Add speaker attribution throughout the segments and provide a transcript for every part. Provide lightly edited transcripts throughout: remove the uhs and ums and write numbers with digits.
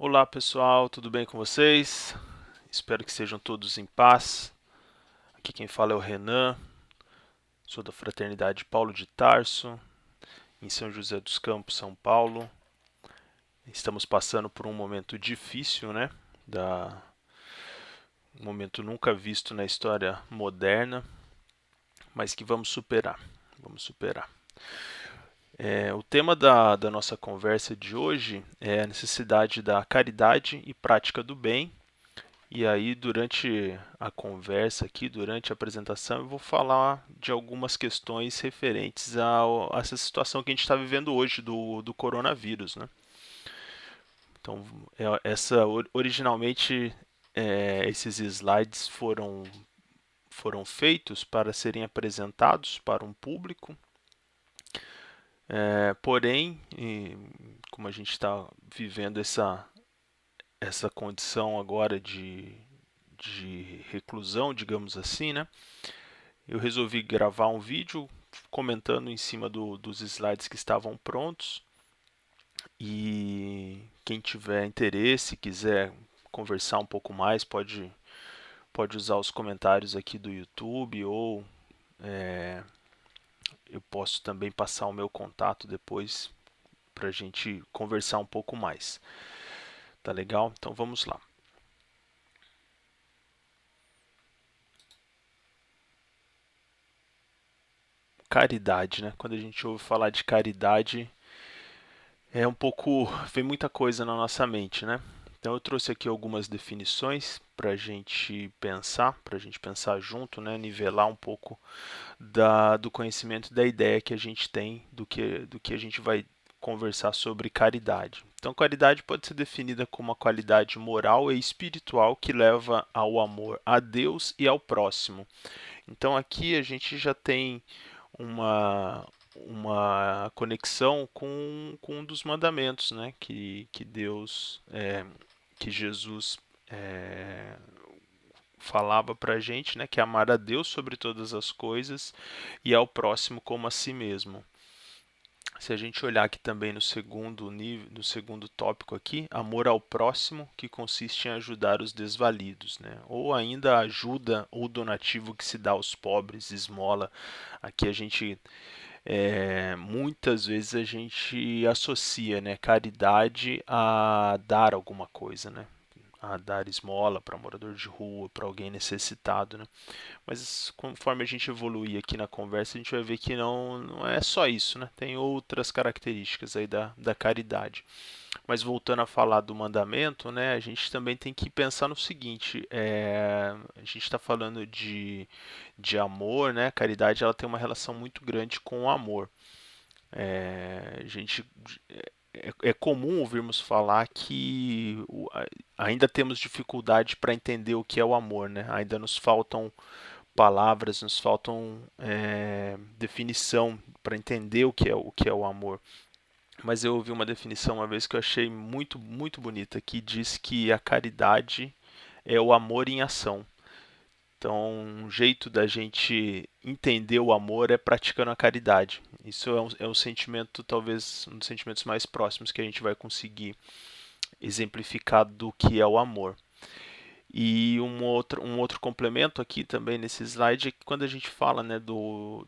Speaker 1: Olá pessoal, tudo bem com vocês? Espero que estejam todos em paz. Aqui quem fala é o Renan, sou da Fraternidade Paulo de Tarso, em São José dos Campos, São Paulo. Estamos passando por um momento difícil, né? Um momento nunca visto na história moderna, mas que vamos superar. Vamos superar. O tema da nossa conversa de hoje é a necessidade da caridade e prática do bem. E aí, durante a conversa aqui, durante a apresentação, eu vou falar de algumas questões referentes a essa situação que a gente está vivendo hoje do coronavírus, né? Então, originalmente, esses slides foram feitos para serem apresentados para um público, porém, como a gente está vivendo essa condição agora de reclusão, digamos assim, né? Eu resolvi gravar um vídeo comentando em cima dos slides que estavam prontos. E quem tiver interesse, quiser conversar um pouco mais, pode usar os comentários aqui do YouTube ou eu posso também passar o meu contato depois para a gente conversar um pouco mais. Tá legal? Então vamos lá. Caridade, né? Quando a gente ouve falar de caridade, vem muita coisa na nossa mente, né? Então eu trouxe aqui algumas definições para a gente pensar junto, né? Nivelar um pouco do conhecimento da ideia que a gente tem do que a gente vai conversar sobre caridade. Então, caridade pode ser definida como uma qualidade moral e espiritual que leva ao amor a Deus e ao próximo. Então, aqui a gente já tem uma, uma conexão com um dos mandamentos, né? Que Jesus falava para a gente, né? Que é amar a Deus sobre todas as coisas e ao próximo como a si mesmo. Se a gente olhar aqui também no segundo nível, no segundo tópico aqui, amor ao próximo, que consiste em ajudar os desvalidos, né? Ou ainda ajuda ou donativo que se dá aos pobres, esmola. Aqui a gente muitas vezes a gente associa, né, caridade a dar alguma coisa, né? A dar esmola para morador de rua, para alguém necessitado, né? Mas conforme a gente evoluir aqui na conversa, a gente vai ver que não é só isso, né? Tem outras características aí da caridade. Mas voltando a falar do mandamento, né? A gente também tem que pensar no seguinte: a gente está falando de amor, né? A caridade ela tem uma relação muito grande com o amor. A gente é comum ouvirmos falar que ainda temos dificuldade para entender o que é o amor, né? Ainda nos faltam palavras, nos faltam definição para entender o que é o amor. Mas eu ouvi uma definição uma vez que eu achei muito, muito bonita, que diz que a caridade é o amor em ação. Então, um jeito da gente entender o amor é praticando a caridade. Isso é um sentimento, talvez, um dos sentimentos mais próximos que a gente vai conseguir exemplificar do que é o amor. E um outro complemento aqui também nesse slide é que quando a gente fala, né, do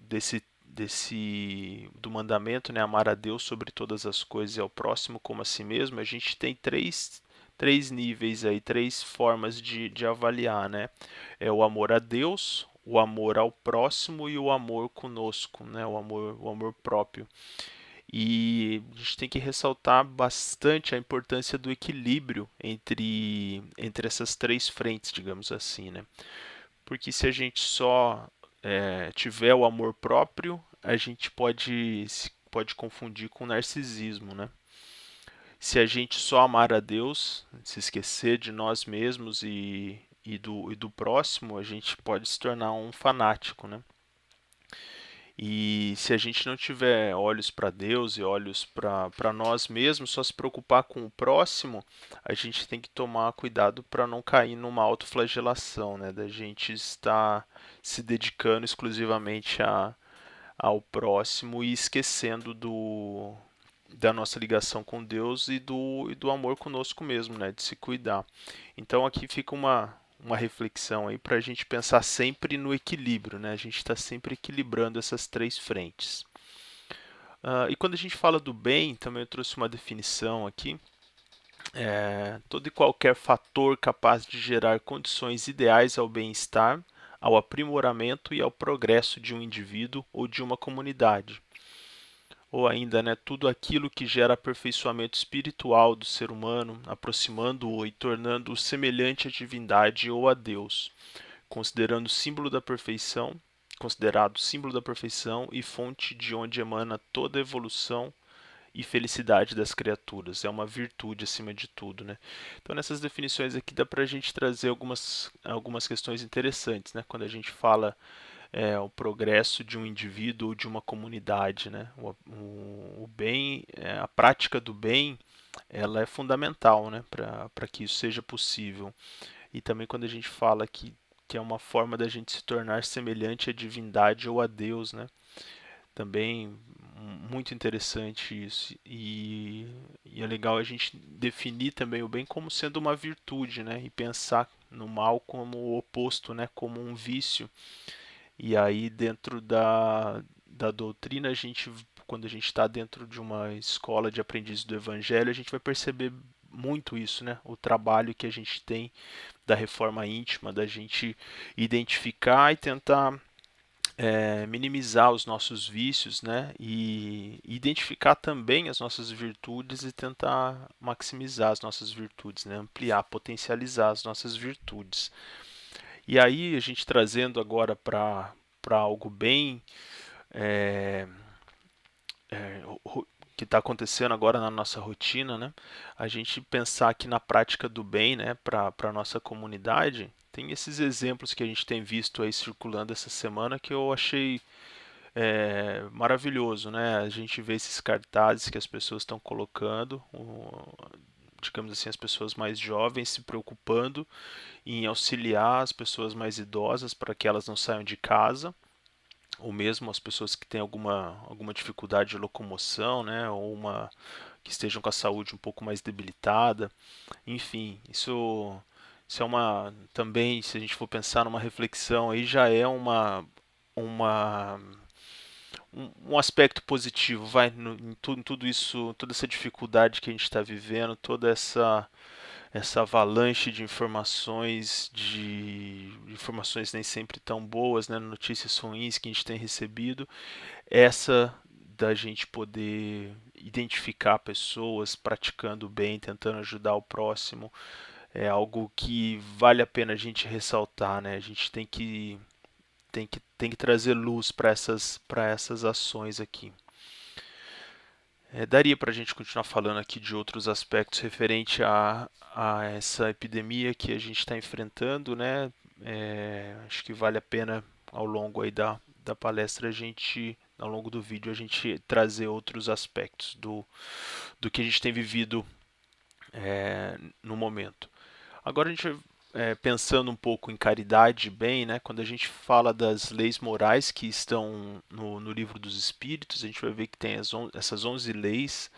Speaker 1: mandamento, né, amar a Deus sobre todas as coisas e ao próximo como a si mesmo, a gente tem três níveis aí, três formas de avaliar, né? É o amor a Deus, o amor ao próximo e o amor conosco, né? O amor próprio. E a gente tem que ressaltar bastante a importância do equilíbrio entre essas três frentes, digamos assim, né? Porque se a gente só tiver o amor próprio, a gente pode confundir com narcisismo, né? Se a gente só amar a Deus, se esquecer de nós mesmos e do próximo, a gente pode se tornar um fanático, né? E se a gente não tiver olhos para Deus e olhos para nós mesmos, só se preocupar com o próximo, a gente tem que tomar cuidado para não cair numa autoflagelação, né? Da gente estar se dedicando exclusivamente ao próximo e esquecendo da nossa ligação com Deus e do amor conosco mesmo, né? De se cuidar. Então aqui fica uma reflexão aí para a gente pensar sempre no equilíbrio, né? A gente está sempre equilibrando essas três frentes. E quando a gente fala do bem, também eu trouxe uma definição aqui. Todo e qualquer fator capaz de gerar condições ideais ao bem-estar, ao aprimoramento e ao progresso de um indivíduo ou de uma comunidade. Ou ainda, né, tudo aquilo que gera aperfeiçoamento espiritual do ser humano, aproximando-o e tornando-o semelhante à divindade ou a Deus, considerando símbolo da perfeição, considerado símbolo da perfeição e fonte de onde emana toda a evolução e felicidade das criaturas. É uma virtude acima de tudo, né? Então, nessas definições aqui dá para a gente trazer algumas questões interessantes, né? Quando a gente fala o progresso de um indivíduo ou de uma comunidade, né? O bem, a prática do bem, ela é fundamental, né? Para que isso seja possível. E também quando a gente fala que é uma forma da gente se tornar semelhante à divindade ou a Deus, né? Também muito interessante isso. E é legal a gente definir também o bem como sendo uma virtude, né? E pensar no mal como o oposto, né? Como um vício. E aí dentro da doutrina, quando a gente está dentro de uma escola de aprendizes do Evangelho, a gente vai perceber muito isso, né? O trabalho que a gente tem da reforma íntima, da gente identificar e tentar minimizar os nossos vícios, né? E identificar também as nossas virtudes e tentar maximizar as nossas virtudes, né? Ampliar, potencializar as nossas virtudes. E aí a gente trazendo agora para algo bem é, é, que está acontecendo agora na nossa rotina, né? A gente pensar aqui na prática do bem, né? Para a nossa comunidade, tem esses exemplos que a gente tem visto aí circulando essa semana que eu achei maravilhoso, né? A gente vê esses cartazes que as pessoas estão colocando, digamos assim, as pessoas mais jovens se preocupando em auxiliar as pessoas mais idosas para que elas não saiam de casa, ou mesmo as pessoas que têm alguma dificuldade de locomoção, né? Ou que estejam com a saúde um pouco mais debilitada. Enfim, isso é também, se a gente for pensar numa reflexão aí, já é uma um aspecto positivo, vai, em tudo isso, toda essa dificuldade que a gente está vivendo, toda essa avalanche de informações nem sempre tão boas, né, notícias ruins que a gente tem recebido, essa da gente poder identificar pessoas praticando o bem, tentando ajudar o próximo, é algo que vale a pena a gente ressaltar, né? A gente tem que trazer luz para essas ações aqui. Daria para a gente continuar falando aqui de outros aspectos referente a essa epidemia que a gente está enfrentando, né? Acho que vale a pena ao longo aí da palestra ao longo do vídeo, a gente trazer outros aspectos do que a gente tem vivido no momento. Agora a gente pensando um pouco em caridade e bem, né? Quando a gente fala das leis morais que estão no livro dos Espíritos, a gente vai ver que tem essas 11 leis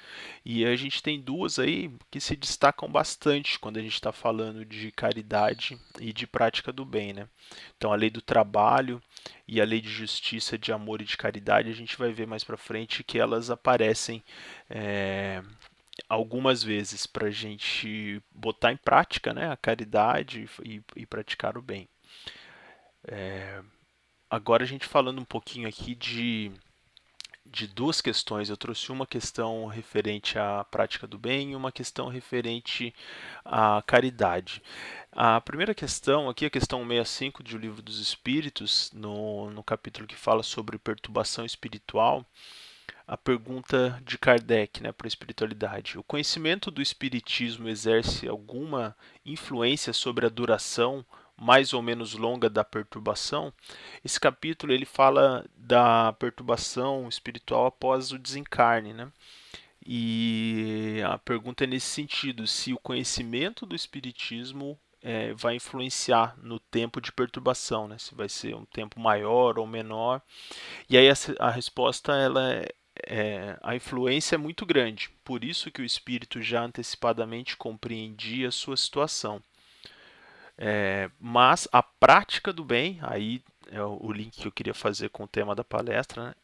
Speaker 1: e a gente tem duas aí que se destacam bastante quando a gente está falando de caridade e de prática do bem, né? Então a lei do trabalho e a lei de justiça, de amor e de caridade, a gente vai ver mais para frente que elas aparecem algumas vezes para a gente botar em prática, né, a caridade e praticar o bem. Agora a gente falando um pouquinho aqui de duas questões. Eu trouxe uma questão referente à prática do bem e uma questão referente à caridade. A primeira questão aqui, a questão 65 do Livro dos Espíritos, no capítulo que fala sobre perturbação espiritual, a pergunta de Kardec, né, para a espiritualidade. O conhecimento do espiritismo exerce alguma influência sobre a duração mais ou menos longa da perturbação? Esse capítulo ele fala da perturbação espiritual após o desencarne, né? E a pergunta é nesse sentido, se o conhecimento do espiritismo vai influenciar no tempo de perturbação, né? Se vai ser um tempo maior ou menor. E aí a resposta a influência é muito grande, por isso que o espírito já antecipadamente compreendia a sua situação. Mas a prática do bem, aí é o link que eu queria fazer com o tema da palestra, né?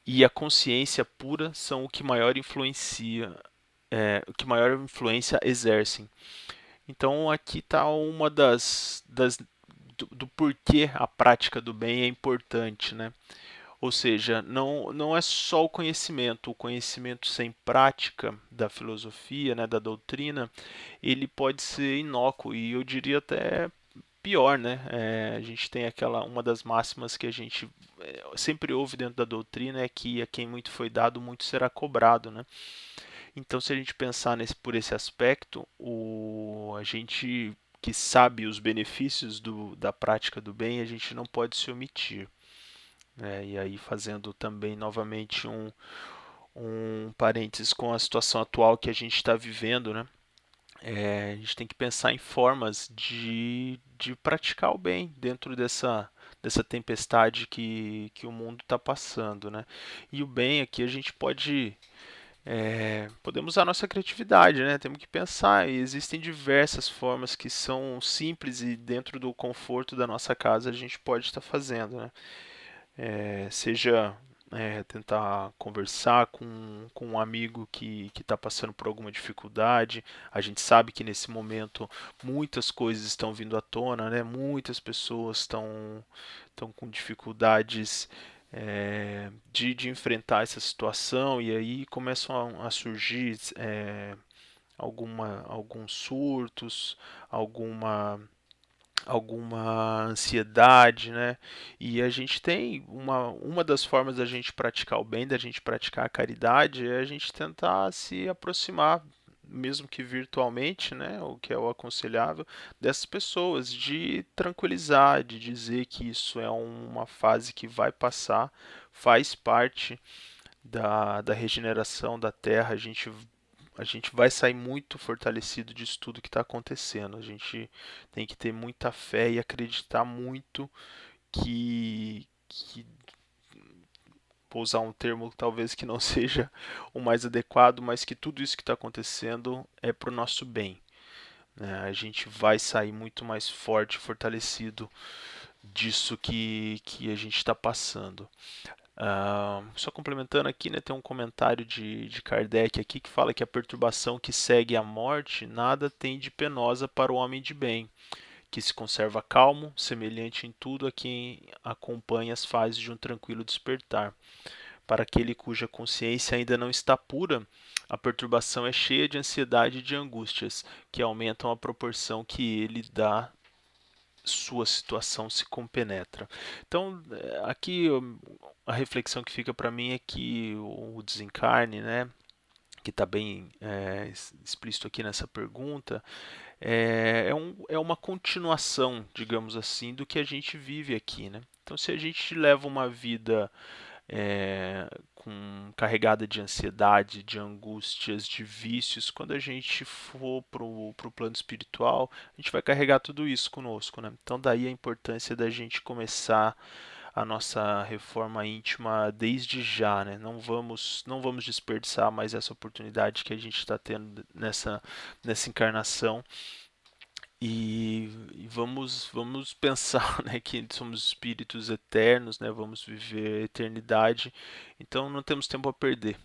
Speaker 1: E a consciência pura são o que maior o que maior influência exercem. Então aqui está uma do porquê a prática do bem é importante, né? Ou seja, não é só o conhecimento sem prática da filosofia, né, da doutrina, ele pode ser inócuo e eu diria até pior, né? A gente tem uma das máximas que a gente sempre ouve dentro da doutrina é que a quem muito foi dado, muito será cobrado, né? Então, se a gente pensar por esse aspecto, a gente que sabe os benefícios da prática do bem, a gente não pode se omitir. E aí, fazendo também novamente um parênteses com a situação atual que a gente está vivendo, né? A gente tem que pensar em formas de praticar o bem dentro dessa tempestade que o mundo está passando, né? E o bem aqui a gente podemos usar nossa criatividade, né? Temos que pensar, e existem diversas formas que são simples e dentro do conforto da nossa casa a gente pode estar fazendo, né? Seja tentar conversar com um amigo que está passando por alguma dificuldade. A gente sabe que nesse momento muitas coisas estão vindo à tona, né? Muitas pessoas estão com dificuldades de enfrentar essa situação e aí começam a surgir alguns surtos, alguma alguma ansiedade, né? E a gente tem uma das formas da gente praticar o bem, da gente praticar a caridade, é a gente tentar se aproximar, mesmo que virtualmente, né? O que é o aconselhável, dessas pessoas, de tranquilizar, de dizer que isso é uma fase que vai passar, faz parte da regeneração da Terra, a gente vai sair muito fortalecido disso tudo que está acontecendo. A gente tem que ter muita fé e acreditar muito que vou usar um termo talvez que não seja o mais adequado, mas que tudo isso que está acontecendo é para o nosso bem. Né? A gente vai sair muito mais forte, fortalecido disso que a gente está passando. Só complementando aqui, né, tem um comentário de Kardec aqui que fala que a perturbação que segue a morte nada tem de penosa para o homem de bem, que se conserva calmo, semelhante em tudo a quem acompanha as fases de um tranquilo despertar. Para aquele cuja consciência ainda não está pura, a perturbação é cheia de ansiedade e de angústias, que aumentam a proporção que ele dá sua situação se compenetra. Então, aqui a reflexão que fica para mim é que o desencarne, né, que está bem explícito aqui nessa pergunta, é uma continuação, digamos assim, do que a gente vive aqui. Né? Então, se a gente leva uma vida carregada de ansiedade, de angústias, de vícios, quando a gente for para o plano espiritual, a gente vai carregar tudo isso conosco. Né? Então, daí a importância da gente começar a nossa reforma íntima desde já, né? Não vamos desperdiçar mais essa oportunidade que a gente está tendo nessa encarnação e vamos pensar, né, que somos espíritos eternos, né? Vamos viver a eternidade, então não temos tempo a perder,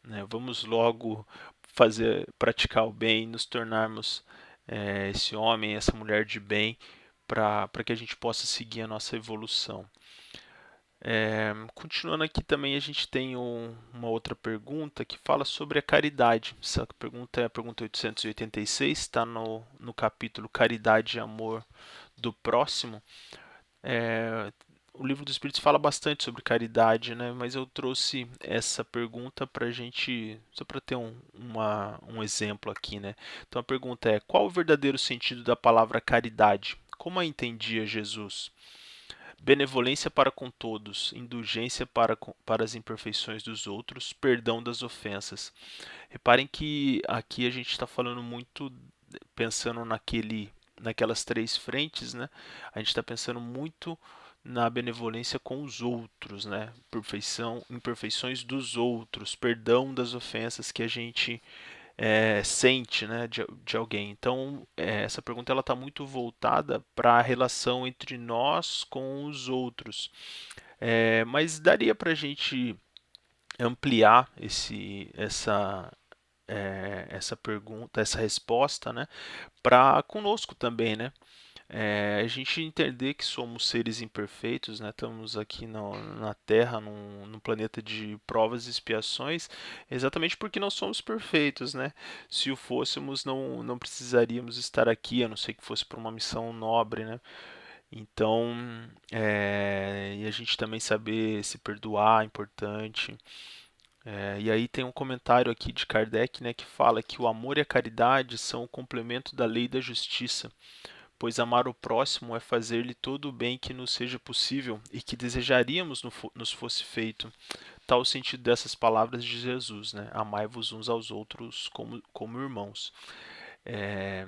Speaker 1: né? Vamos logo praticar o bem, nos tornarmos esse homem, essa mulher de bem, para que a gente possa seguir a nossa evolução. Continuando aqui também a gente tem uma outra pergunta que fala sobre a caridade. Essa pergunta é a pergunta 886, está no capítulo Caridade e Amor do Próximo. O Livro dos Espíritos fala bastante sobre caridade, né? Mas eu trouxe essa pergunta para a gente, só para ter um exemplo aqui, né? Então a pergunta é: qual o verdadeiro sentido da palavra caridade? Como a entendia Jesus? Benevolência para com todos, indulgência para as imperfeições dos outros, perdão das ofensas. Reparem que aqui a gente está falando muito, pensando naquelas três frentes, né? A gente está pensando muito na benevolência com os outros, né? Imperfeições dos outros, perdão das ofensas que a gente sente, né, de alguém. Então, essa pergunta ela está muito voltada para a relação entre nós com os outros. Mas daria para a gente ampliar essa pergunta, essa resposta, né, para conosco também, né? A gente entender que somos seres imperfeitos, né? Estamos aqui na Terra, num planeta de provas e expiações, exatamente porque não somos perfeitos, né? Se o fôssemos, não precisaríamos estar aqui, a não ser que fosse por uma missão nobre, né? Então, e a gente também saber se perdoar é importante. E aí tem um comentário aqui de Kardec, né, que fala que o amor e a caridade são o complemento da lei e da justiça, pois amar o próximo é fazer-lhe todo o bem que nos seja possível e que desejaríamos nos fosse feito. Tal o sentido dessas palavras de Jesus, né? Amai-vos uns aos outros como irmãos. É,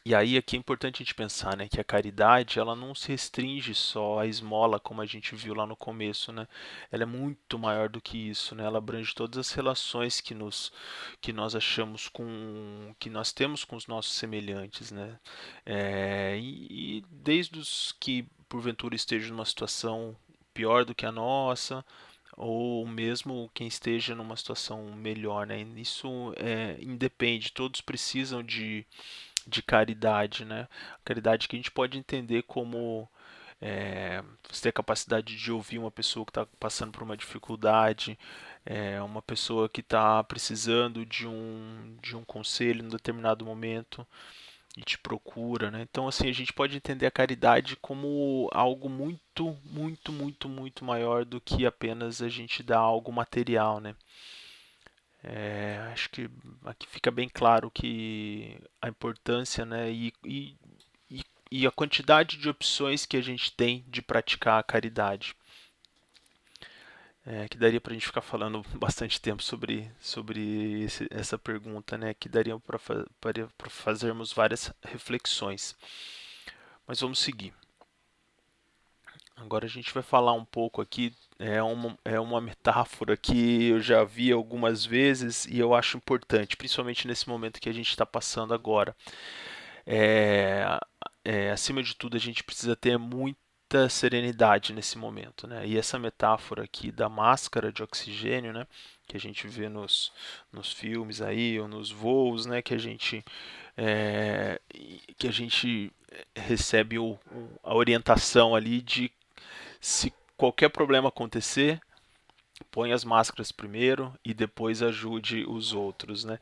Speaker 1: e aí aqui é importante a gente pensar, né, que a caridade ela não se restringe só à esmola, como a gente viu lá no começo, né? Ela é muito maior do que isso, né? Ela abrange todas as relações que nós achamos que nós temos com os nossos semelhantes, né? E desde os que porventura estejam numa situação pior do que a nossa, ou mesmo quem esteja numa situação melhor, né? Isso independe, todos precisam de caridade, né? Caridade que a gente pode entender como você ter a capacidade de ouvir uma pessoa que está passando por uma dificuldade, uma pessoa que está precisando de um conselho em um determinado momento e te procura, né? Então, assim, a gente pode entender a caridade como algo muito, muito, muito, muito maior do que apenas a gente dar algo material, né? Acho que aqui fica bem claro que a importância, né, e a quantidade de opções que a gente tem de praticar a caridade. Que daria para a gente ficar falando bastante tempo sobre essa pergunta, né? Que daria para fazermos várias reflexões. Mas vamos seguir. Agora a gente vai falar um pouco aqui. É uma metáfora que eu já vi algumas vezes e eu acho importante, principalmente nesse momento que a gente está passando agora. É, Acima de tudo, a gente precisa ter muita serenidade nesse momento, né? E essa metáfora aqui da máscara de oxigênio, né? Que a gente vê nos filmes aí, ou nos voos, né? Que a gente recebe a orientação ali de se qualquer problema acontecer, põe as máscaras primeiro e depois ajude os outros, né?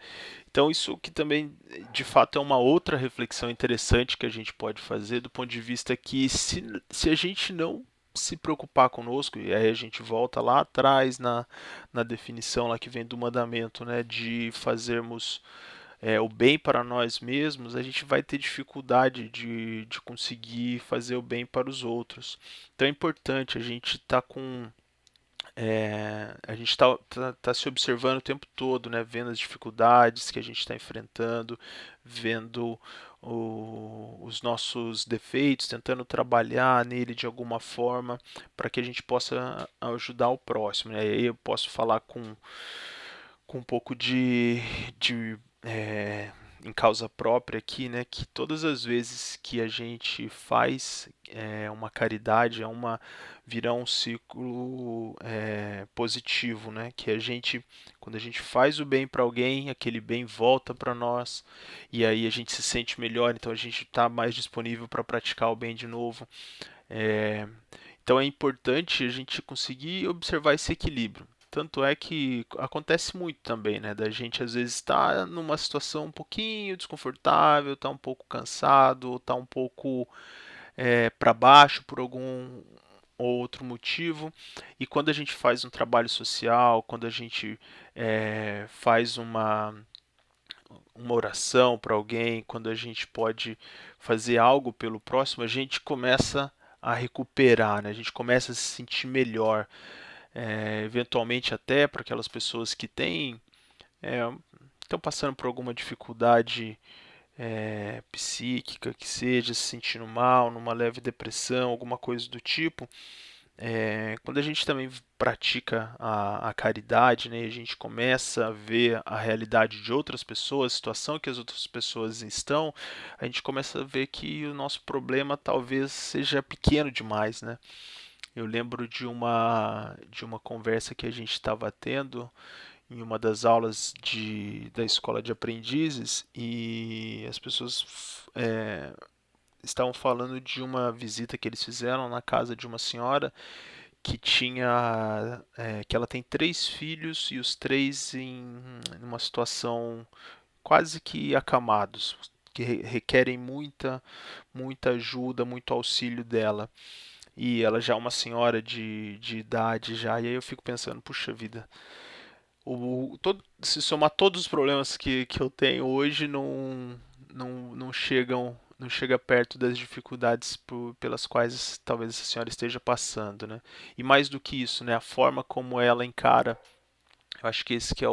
Speaker 1: Então isso que também, de fato, é uma outra reflexão interessante que a gente pode fazer do ponto de vista que se a gente não se preocupar conosco, e aí a gente volta lá atrás na definição lá que vem do mandamento, né, de fazermos o bem para nós mesmos, a gente vai ter dificuldade de conseguir fazer o bem para os outros. Então é importante a gente estar a gente tá se observando o tempo todo, né? Vendo as dificuldades que a gente está enfrentando, vendo os nossos defeitos, tentando trabalhar nele de alguma forma para que a gente possa ajudar o próximo, né? E aí eu posso falar com um pouco em causa própria aqui, né, que todas as vezes que a gente faz uma caridade, virá um ciclo positivo, né, que quando a gente faz o bem para alguém, aquele bem volta para nós e aí a gente se sente melhor, então a gente está mais disponível para praticar o bem de novo. É, então é importante a gente conseguir observar esse equilíbrio. Tanto é que acontece muito também, né? Da gente às vezes estar numa situação um pouquinho desconfortável, tá um pouco cansado, tá um pouco para baixo por algum outro motivo. E quando a gente faz um trabalho social, quando a gente faz uma oração para alguém, quando a gente pode fazer algo pelo próximo, a gente começa a recuperar, né? A gente começa a se sentir melhor, eventualmente até para aquelas pessoas que estão passando por alguma dificuldade psíquica, que seja, se sentindo mal, numa leve depressão, alguma coisa do tipo. Quando a gente também pratica a caridade, né, a gente começa a ver a realidade de outras pessoas, a situação que as outras pessoas estão, a gente começa a ver que o nosso problema talvez seja pequeno demais, né? Eu lembro de uma conversa que a gente estava tendo em uma das aulas da escola de aprendizes e as pessoas estavam falando de uma visita que eles fizeram na casa de uma senhora que ela tem 3 filhos e os 3 em uma situação quase que acamados, que requerem muita ajuda, muito auxílio dela. E ela já é uma senhora de idade já, e aí eu fico pensando, puxa vida, se somar todos os problemas que eu tenho hoje não chega perto das dificuldades pelas quais talvez essa senhora esteja passando, né? E mais do que isso, né, a forma como ela encara, eu acho que esse que é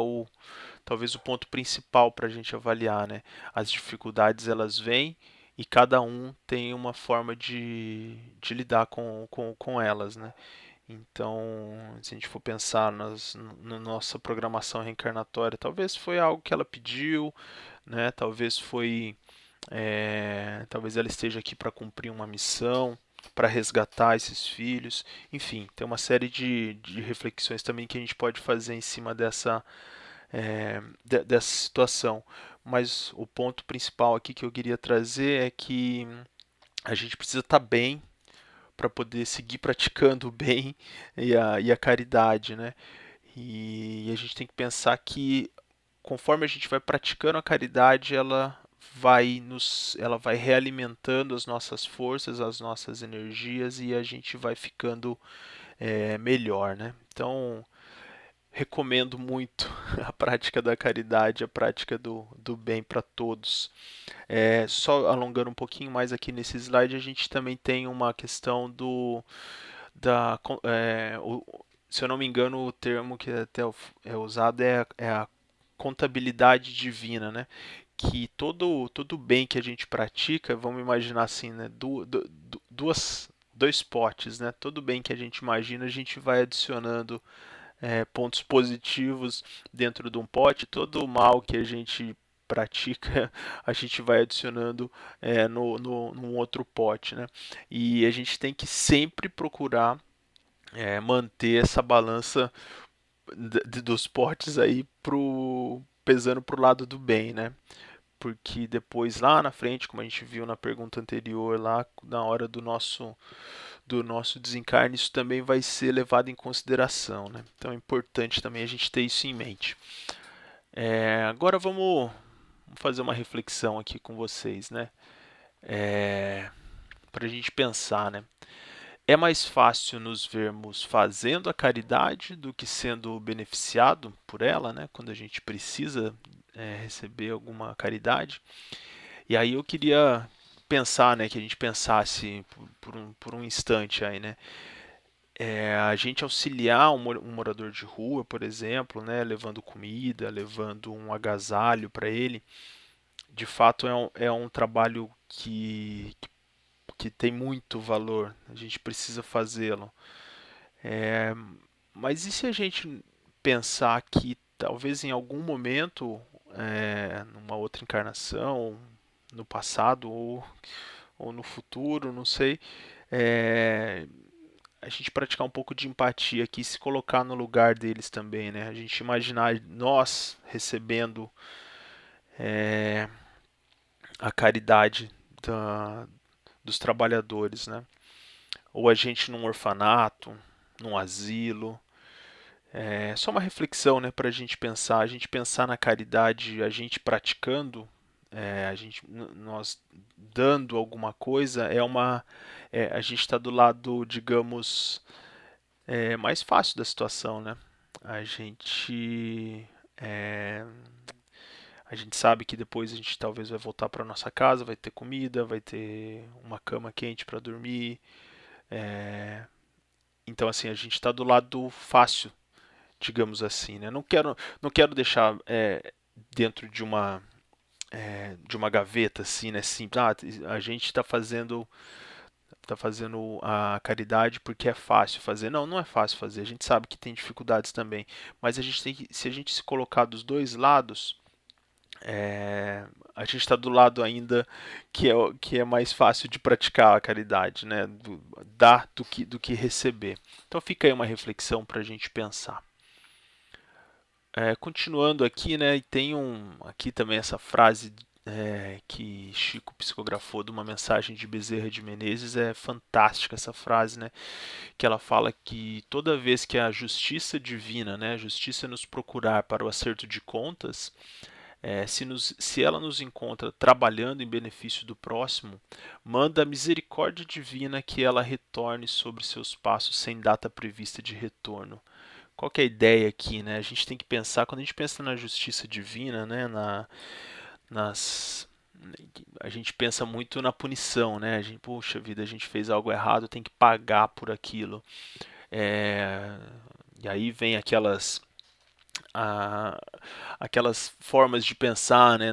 Speaker 1: talvez o ponto principal para a gente avaliar, né? As dificuldades elas vêm e cada um tem uma forma de lidar com elas, né? Então, se a gente for pensar na nossa programação reencarnatória, talvez foi algo que ela pediu, né? Talvez ela esteja aqui para cumprir uma missão, para resgatar esses filhos. Enfim, tem uma série de reflexões também que a gente pode fazer em cima dessa situação. Mas o ponto principal aqui que eu queria trazer é que a gente precisa estar bem para poder seguir praticando o bem e a caridade, né? E a gente tem que pensar que conforme a gente vai praticando a caridade, ela vai realimentando as nossas forças, as nossas energias e a gente vai ficando melhor, né? Então recomendo muito a prática da caridade, a prática do bem para todos. Só alongando um pouquinho mais aqui nesse slide, a gente também tem uma questão da, se eu não me engano, o termo que até é usado é a contabilidade divina, né? Que todo bem que a gente pratica, vamos imaginar assim, né? Dois potes, né? Todo bem que a gente imagina, a gente vai adicionando pontos positivos dentro de um pote, todo o mal que a gente pratica, a gente vai adicionando num outro pote, né? E a gente tem que sempre procurar manter essa balança dos potes aí pesando pro lado do bem, né? Porque depois lá na frente, como a gente viu na pergunta anterior, lá na hora do nosso desencarne, isso também vai ser levado em consideração, né? Então é importante também a gente ter isso em mente. Agora vamos fazer uma reflexão aqui com vocês, né? Para a gente pensar, né? É mais fácil nos vermos fazendo a caridade do que sendo beneficiado por ela, né? Quando a gente precisa receber alguma caridade. E aí eu queria pensar, né, que a gente pensasse por um instante aí, né? A gente auxiliar um morador de rua, por exemplo, né, levando comida, levando um agasalho para ele, de fato é um trabalho que tem muito valor, a gente precisa fazê-lo. É, mas e se a gente pensar que talvez em algum momento, numa outra encarnação, no passado ou no futuro, não sei, é, a gente praticar um pouco de empatia aqui, se colocar no lugar deles também, né? A gente imaginar nós recebendo a caridade dos trabalhadores, né? Ou a gente num orfanato, num asilo. É só uma reflexão, né, para a gente pensar na caridade, a gente praticando, nós dando alguma coisa, a gente está do lado, digamos, mais fácil da situação, né? A gente é, a gente sabe que depois a gente talvez vai voltar para nossa casa, vai ter comida, vai ter uma cama quente para dormir. é, então assim a gente está do lado fácil, digamos assim, né? Não quero deixar dentro de uma gaveta assim, né? Simples. A gente está fazendo a caridade porque é fácil fazer. Não, não é fácil fazer. A gente sabe que tem dificuldades também, mas a gente tem que, se a gente se colocar dos dois lados, é, a gente está do lado ainda que é mais fácil de praticar a caridade, né? Dar do que receber. Então fica aí uma reflexão para a gente pensar. Continuando aqui, né, e tem aqui também essa frase que Chico psicografou de uma mensagem de Bezerra de Menezes, é fantástica essa frase, né, que ela fala que toda vez que a justiça divina, né, a justiça nos procurar para o acerto de contas, se ela nos encontra trabalhando em benefício do próximo, manda a misericórdia divina que ela retorne sobre seus passos sem data prevista de retorno. Qual que é a ideia aqui, né? A gente tem que pensar, quando a gente pensa na justiça divina, né, nas a gente pensa muito na punição, né? A gente, poxa vida, a gente fez algo errado, tem que pagar por aquilo. É, e aí vem a- aquelas formas de pensar, né,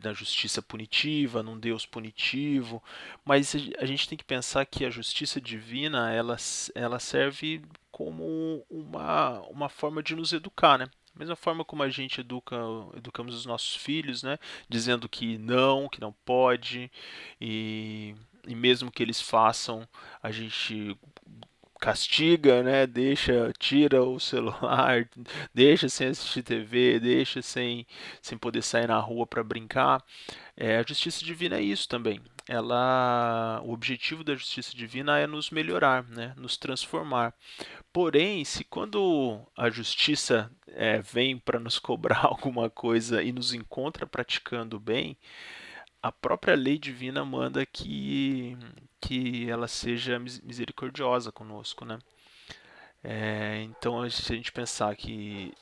Speaker 1: da justiça punitiva, num Deus punitivo, mas a gente tem que pensar que a justiça divina ela serve como uma forma de nos educar, né? Da mesma forma como a gente educamos os nossos filhos, né, dizendo que não pode, e mesmo que eles façam, a gente castiga, né? Tira o celular, deixa sem assistir TV, deixa sem poder sair na rua para brincar. A justiça divina é isso também. O objetivo da justiça divina é nos melhorar, né? Nos transformar. Porém, se quando a justiça vem para nos cobrar alguma coisa e nos encontra praticando bem, a própria lei divina manda que ela seja misericordiosa conosco, né? Então, se a gente pensar que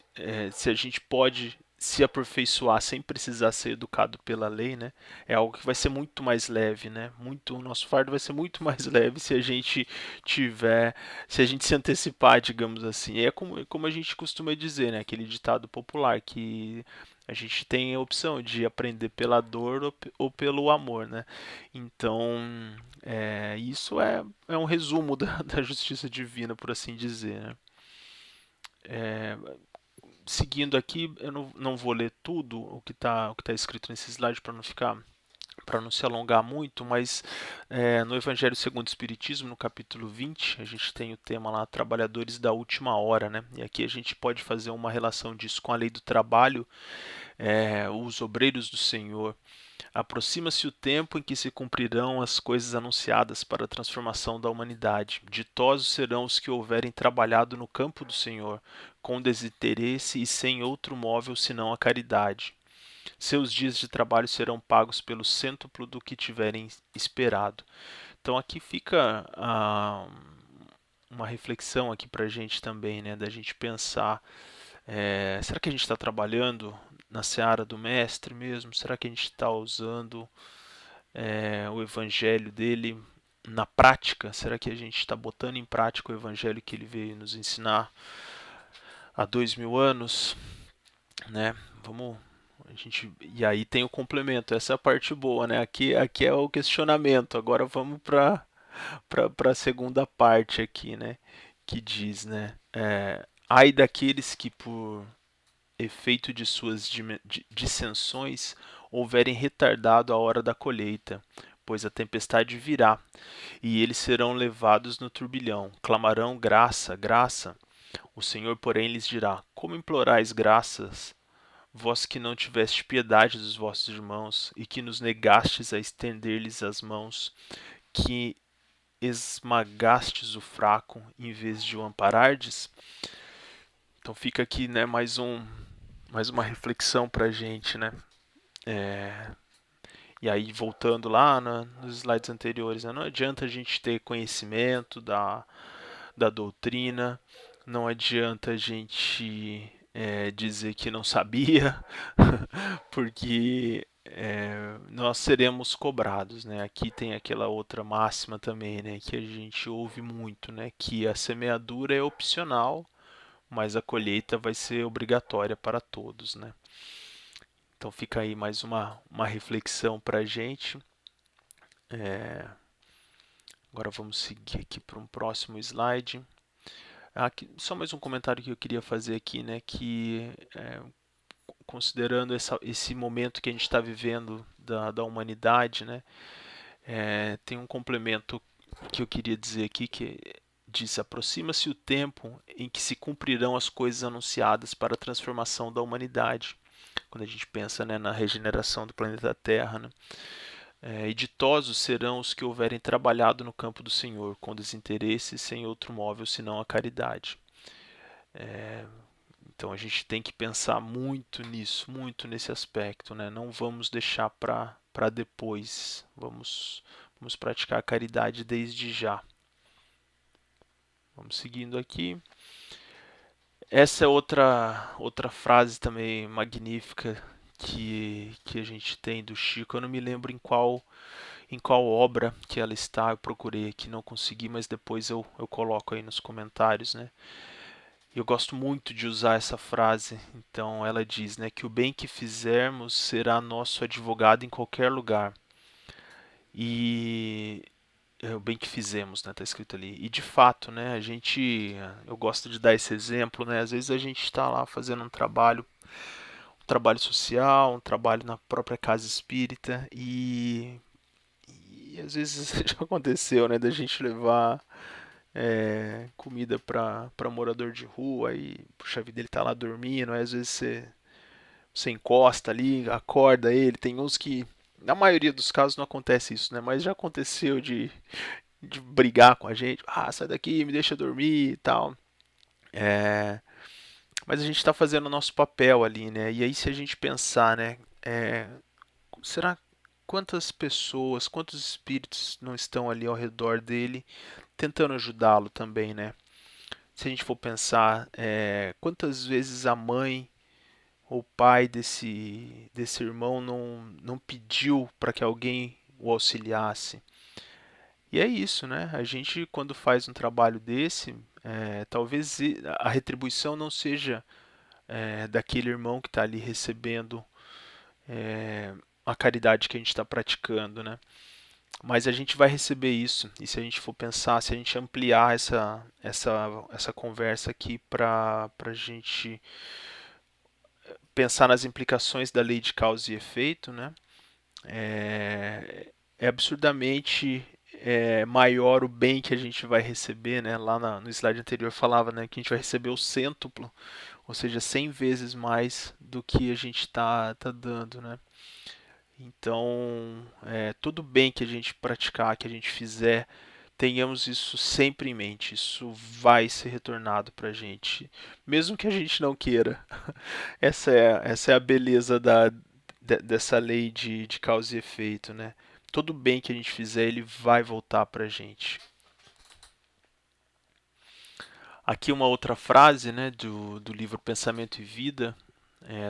Speaker 1: se a gente pode se aperfeiçoar sem precisar ser educado pela lei, né, é algo que vai ser muito mais leve, né? O nosso fardo vai ser muito mais leve se a gente tiver, se a gente se antecipar, digamos assim. É como a gente costuma dizer, né, aquele ditado popular que a gente tem a opção de aprender pela dor ou pelo amor, né? Então, isso é um resumo da justiça divina, por assim dizer, né? É, Seguindo aqui, eu não vou ler tudo o que tá escrito nesse slide para não se alongar muito, mas no Evangelho segundo o Espiritismo, no capítulo 20, a gente tem o tema lá, Trabalhadores da Última Hora, né? E aqui a gente pode fazer uma relação disso com a lei do trabalho, os obreiros do Senhor. Aproxima-se o tempo em que se cumprirão as coisas anunciadas para a transformação da humanidade. Ditosos serão os que houverem trabalhado no campo do Senhor, com desinteresse e sem outro móvel senão a caridade. Seus dias de trabalho serão pagos pelo cêntuplo do que tiverem esperado. Então aqui fica uma reflexão aqui para a gente também, né, da gente pensar, será que a gente está trabalhando na seara do mestre mesmo? Será que a gente está usando o evangelho dele na prática? Será que a gente está botando em prática o evangelho que ele veio nos ensinar há 2000 anos, né? Vamos, e aí tem o complemento. Essa é a parte boa, né? Aqui é o questionamento. Agora vamos para a segunda parte aqui, né? Que diz, né? Ai daqueles que por efeito de suas dissensões houverem retardado a hora da colheita, pois a tempestade virá, e eles serão levados no turbilhão. Clamarão graça, graça. O Senhor, porém, lhes dirá: Como implorais graças, vós que não tiveste piedade dos vossos irmãos, e que nos negastes a estender-lhes as mãos, que esmagastes o fraco em vez de o amparardes? Então fica aqui, né, mais uma reflexão para a gente, né? É, E aí, voltando lá nos slides anteriores, né, não adianta a gente ter conhecimento da doutrina, não adianta a gente dizer que não sabia, porque nós seremos cobrados, né? Aqui tem aquela outra máxima também, né, que a gente ouve muito, né, que a semeadura é opcional, mas a colheita vai ser obrigatória para todos, né? Então fica aí mais uma reflexão para a gente. Agora vamos seguir aqui para um próximo slide. Só mais um comentário que eu queria fazer aqui, né? Que considerando esse momento que a gente está vivendo da humanidade, né? Tem um complemento que eu queria dizer aqui que diz: aproxima-se o tempo em que se cumprirão as coisas anunciadas para a transformação da humanidade. Quando a gente pensa, né, na regeneração do planeta Terra, né? E ditosos serão os que houverem trabalhado no campo do Senhor, com desinteresse, sem outro móvel senão a caridade. Então a gente tem que pensar muito nisso, muito nesse aspecto, né? Não vamos deixar para depois. Vamos praticar a caridade desde já. Vamos seguindo aqui. Essa é outra frase também magnífica que a gente tem do Chico. Eu não me lembro em qual obra que ela está. Eu procurei aqui, não consegui, mas depois eu coloco aí nos comentários, né? Eu gosto muito de usar essa frase. Então ela diz, né, que o bem que fizermos será nosso advogado em qualquer lugar. E o bem que fizemos, né, tá escrito ali. E de fato, né, eu gosto de dar esse exemplo, né? Às vezes a gente está lá fazendo um trabalho social, um trabalho na própria casa espírita e às vezes já aconteceu, né, da gente levar comida para morador de rua e, puxa vida, ele tá lá dormindo, aí às vezes você encosta ali, acorda ele, tem uns que, na maioria dos casos não acontece isso, né, mas já aconteceu de brigar com a gente, sai daqui, me deixa dormir e tal, mas a gente está fazendo o nosso papel ali, né, e aí se a gente pensar, né, será quantas pessoas, quantos espíritos não estão ali ao redor dele tentando ajudá-lo também, né? Se a gente for pensar, quantas vezes a mãe ou o pai desse irmão não pediu para que alguém o auxiliasse? E é isso, né? A gente, quando faz um trabalho desse, talvez a retribuição não seja daquele irmão que está ali recebendo a caridade que a gente está praticando, né? Mas a gente vai receber isso. E se a gente for pensar, se a gente ampliar essa conversa aqui para a gente pensar nas implicações da lei de causa e efeito, né? É absurdamente maior o bem que a gente vai receber, né? Lá no slide anterior falava, né, que a gente vai receber o cêntuplo, ou seja, 100 vezes mais do que a gente tá dando, né? Então, tudo bem que a gente praticar, que a gente fizer, tenhamos isso sempre em mente. Isso vai ser retornado para a gente, mesmo que a gente não queira. Essa é a beleza dessa lei de causa e efeito, né? Todo bem que a gente fizer, ele vai voltar para a gente. Aqui uma outra frase, né, do livro Pensamento e Vida,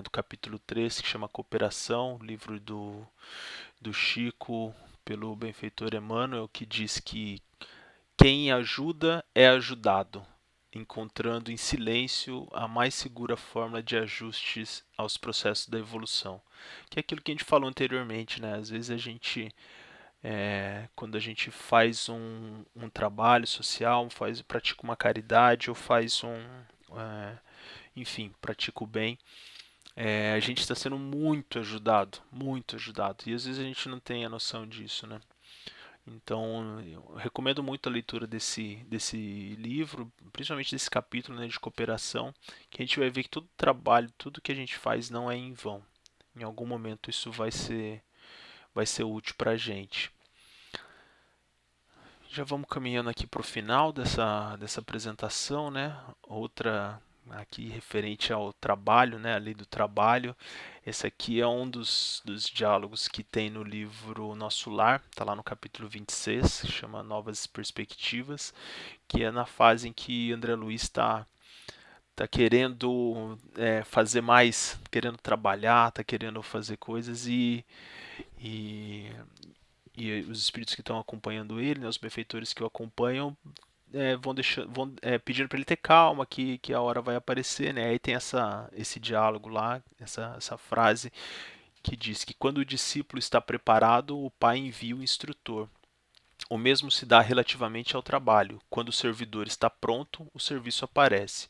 Speaker 1: do capítulo 3, que chama Cooperação, livro do Chico pelo benfeitor Emmanuel, que diz que quem ajuda é ajudado, encontrando em silêncio a mais segura forma de ajustes aos processos da evolução. Que é aquilo que a gente falou anteriormente, né? Às vezes quando a gente faz um trabalho social, pratica uma caridade ou enfim, pratica o bem, a gente está sendo muito ajudado, muito ajudado. E às vezes a gente não tem a noção disso, né? Então, eu recomendo muito a leitura desse livro, principalmente desse capítulo, né, de cooperação, que a gente vai ver que todo trabalho, tudo que a gente faz não é em vão. Em algum momento isso vai ser útil para a gente. Já vamos caminhando aqui para o final dessa apresentação, né? Outra aqui referente ao trabalho, né? A lei do trabalho. Esse aqui é um dos diálogos que tem no livro Nosso Lar, está lá no capítulo 26, que chama Novas Perspectivas, que é na fase em que André Luiz tá querendo fazer mais, querendo trabalhar, está querendo fazer coisas e, e os espíritos que estão acompanhando ele, né, os benfeitores que o acompanham, vão pedindo para ele ter calma, que a hora vai aparecer, né? Aí tem esse diálogo lá, essa frase que diz que quando o discípulo está preparado, o pai envia o instrutor. O mesmo se dá relativamente ao trabalho. Quando o servidor está pronto, o serviço aparece.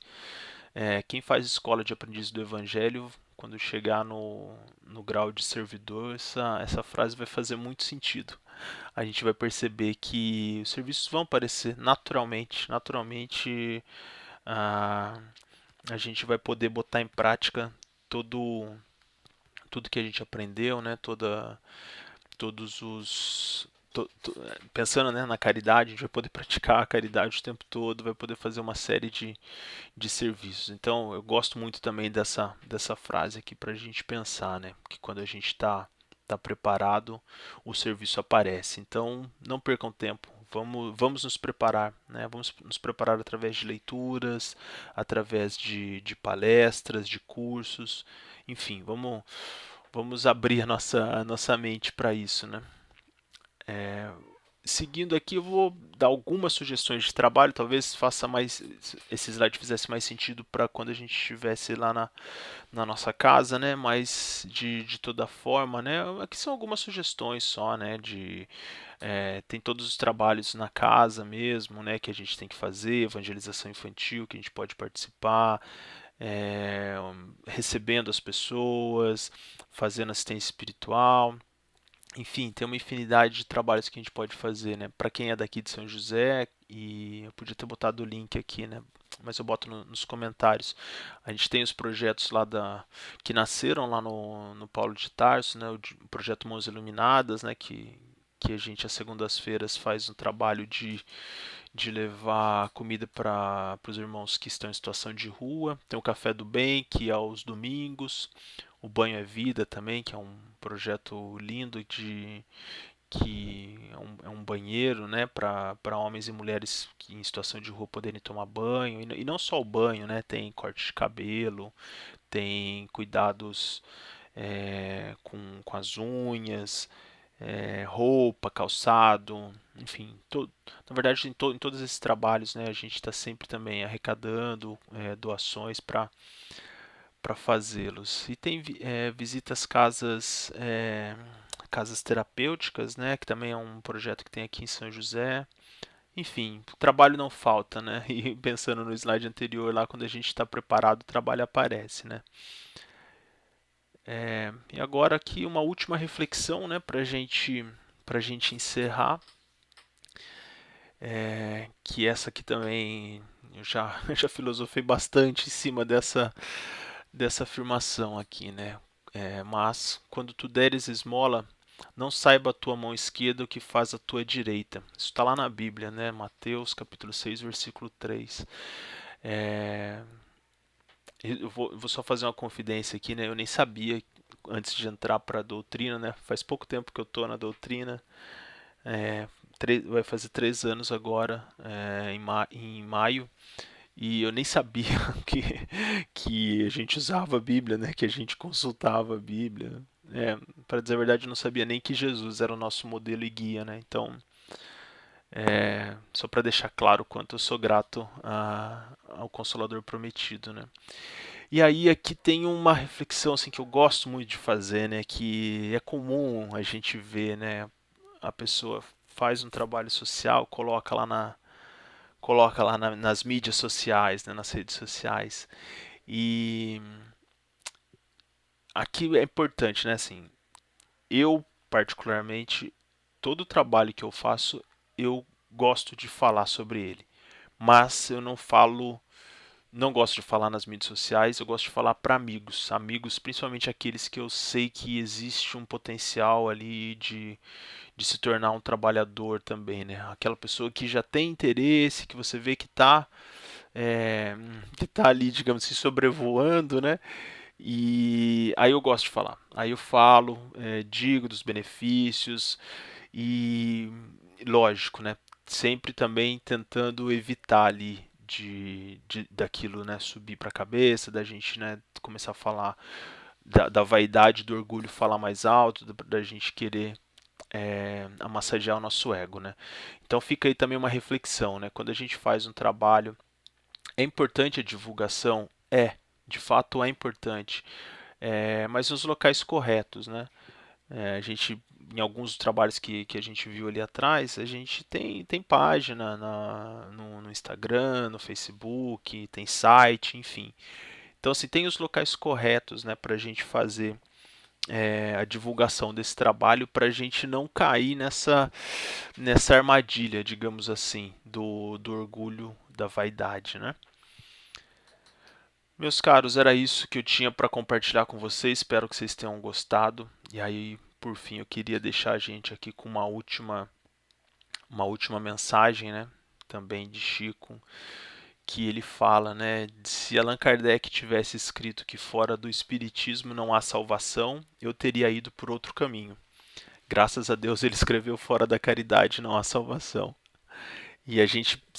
Speaker 1: Quem faz escola de aprendiz do Evangelho, quando chegar no grau de servidor, essa frase vai fazer muito sentido. A gente vai perceber que os serviços vão aparecer naturalmente. Naturalmente, a, a gente vai poder botar em prática tudo que a gente aprendeu, né? Todos os pensando, né, na caridade, a gente vai poder praticar a caridade o tempo todo, vai poder fazer uma série de serviços. Então, eu gosto muito também dessa frase aqui para a gente pensar, né, que quando a gente tá preparado, o serviço aparece. Então, não percam tempo. Vamos nos preparar, né? Vamos nos preparar através de leituras, através de palestras, de cursos, enfim, vamos abrir a nossa mente para isso, né? Seguindo aqui, eu vou dar algumas sugestões de trabalho, talvez faça mais esse slide fizesse mais sentido para quando a gente estivesse lá na nossa casa, né? Mas de toda forma, né? Aqui são algumas sugestões só, né? Tem todos os trabalhos na casa mesmo, né? Que a gente tem que fazer, evangelização infantil que a gente pode participar, recebendo as pessoas, fazendo assistência espiritual. Enfim, tem uma infinidade de trabalhos que a gente pode fazer, né? Para quem é daqui de São José, e eu podia ter botado o link aqui, né? Mas eu boto nos comentários. A gente tem os projetos lá que nasceram lá no Paulo de Tarso, né? O projeto Mãos Iluminadas, né? Que a gente às segundas-feiras faz um trabalho de levar comida para os irmãos que estão em situação de rua. Tem o Café do Bem, que é aos domingos. O Banho é Vida também, que é um projeto lindo que é um banheiro, né, para homens e mulheres em situação de rua poderem tomar banho. E não só o banho, né, tem corte de cabelo, tem cuidados com as unhas, roupa, calçado, enfim, na verdade em todos esses trabalhos, né, a gente está sempre também arrecadando doações para fazê-los. E tem visitas casas terapêuticas, né, que também é um projeto que tem aqui em São José. Enfim, o trabalho não falta, né? E pensando no slide anterior, lá quando a gente está preparado, o trabalho aparece, né? E agora aqui uma última reflexão, né, para gente encerrar, que essa aqui também eu já, já filosofei bastante em cima dessa afirmação aqui, né? Mas quando tu deres esmola, não saiba a tua mão esquerda o que faz a tua direita. Isso está lá na Bíblia, né? Mateus capítulo 6, versículo 3. É, eu vou só fazer uma confidência aqui, né? Eu nem sabia antes de entrar para a doutrina, né? Faz pouco tempo que eu estou na doutrina. É, vai fazer 3 anos agora, em maio. E eu nem sabia que a gente usava a Bíblia, né? Que a gente consultava a Bíblia. Para dizer a verdade, eu não sabia nem que Jesus era o nosso modelo e guia, né? Então, só para deixar claro o quanto eu sou grato ao Consolador Prometido, né? E aí aqui tem uma reflexão assim que eu gosto muito de fazer, né? Que é comum a gente ver, né? A pessoa faz um trabalho social, coloca lá nas mídias sociais, né, nas redes sociais. E aqui é importante, né? Assim, eu particularmente, todo o trabalho que eu faço, eu gosto de falar sobre ele. Mas eu não gosto de falar nas mídias sociais, eu gosto de falar para amigos, principalmente aqueles que eu sei que existe um potencial ali de se tornar um trabalhador também, né? Aquela pessoa que já tem interesse, que você vê é, que tá ali, digamos assim, sobrevoando, né? E aí eu gosto de falar. Aí eu falo, digo dos benefícios e, lógico, né? Sempre também tentando evitar ali daquilo, né? Subir para a cabeça, da gente, né? Começar a falar da vaidade, do orgulho, falar mais alto, da gente querer a massagear o nosso ego, né? Então fica aí também uma reflexão, né? Quando a gente faz um trabalho, é importante a divulgação? De fato é importante. mas nos locais corretos, né? A gente, em alguns trabalhos que a gente viu ali atrás, a gente tem página no Instagram, no Facebook, tem site, enfim. Então, assim, tem os locais corretos, né, para a gente fazer a divulgação desse trabalho, para a gente não cair nessa armadilha, digamos assim, do orgulho, da vaidade, né? Meus caros, era isso que eu tinha para compartilhar com vocês. Espero que vocês tenham gostado. E aí, por fim, eu queria deixar a gente aqui com uma última mensagem, né? Também de Chico, que ele fala, né? Se Allan Kardec tivesse escrito que fora do espiritismo não há salvação, eu teria ido por outro caminho. Graças a Deus ele escreveu fora da caridade não há salvação. E se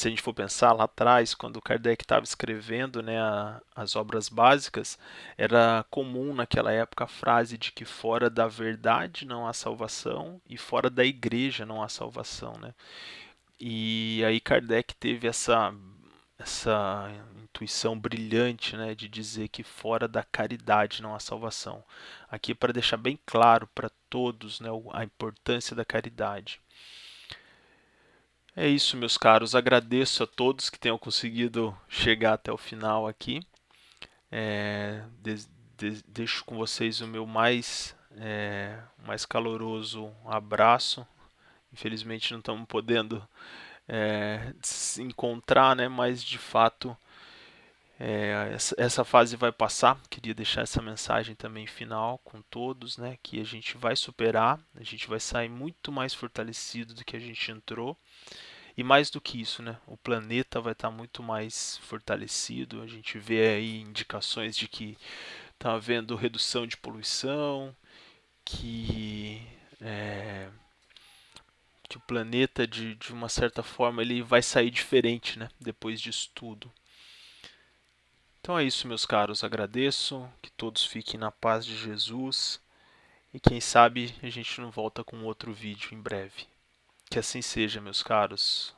Speaker 1: a gente for pensar lá atrás, quando Kardec estava escrevendo, né, as obras básicas, era comum naquela época a frase de que fora da verdade não há salvação e fora da igreja não há salvação, né? E aí Kardec teve essa intuição brilhante, né, de dizer que fora da caridade não há salvação. Aqui para deixar bem claro para todos, né, a importância da caridade. É isso, meus caros. Agradeço a todos que tenham conseguido chegar até o final aqui. É, deixo com vocês o meu mais caloroso abraço. Infelizmente não estamos podendo se encontrar, né? Mas de fato essa fase vai passar. Queria deixar essa mensagem também final com todos, né? Que a gente vai superar, a gente vai sair muito mais fortalecido do que a gente entrou. E mais do que isso, né? O planeta vai estar muito mais fortalecido. A gente vê aí indicações de que está havendo redução de poluição, que, é, que o planeta, de uma certa forma, ele vai sair diferente, né? Depois disso tudo. Então é isso, meus caros. Agradeço. Que todos fiquem na paz de Jesus. E quem sabe a gente não volta com outro vídeo em breve. Que assim seja, meus caros.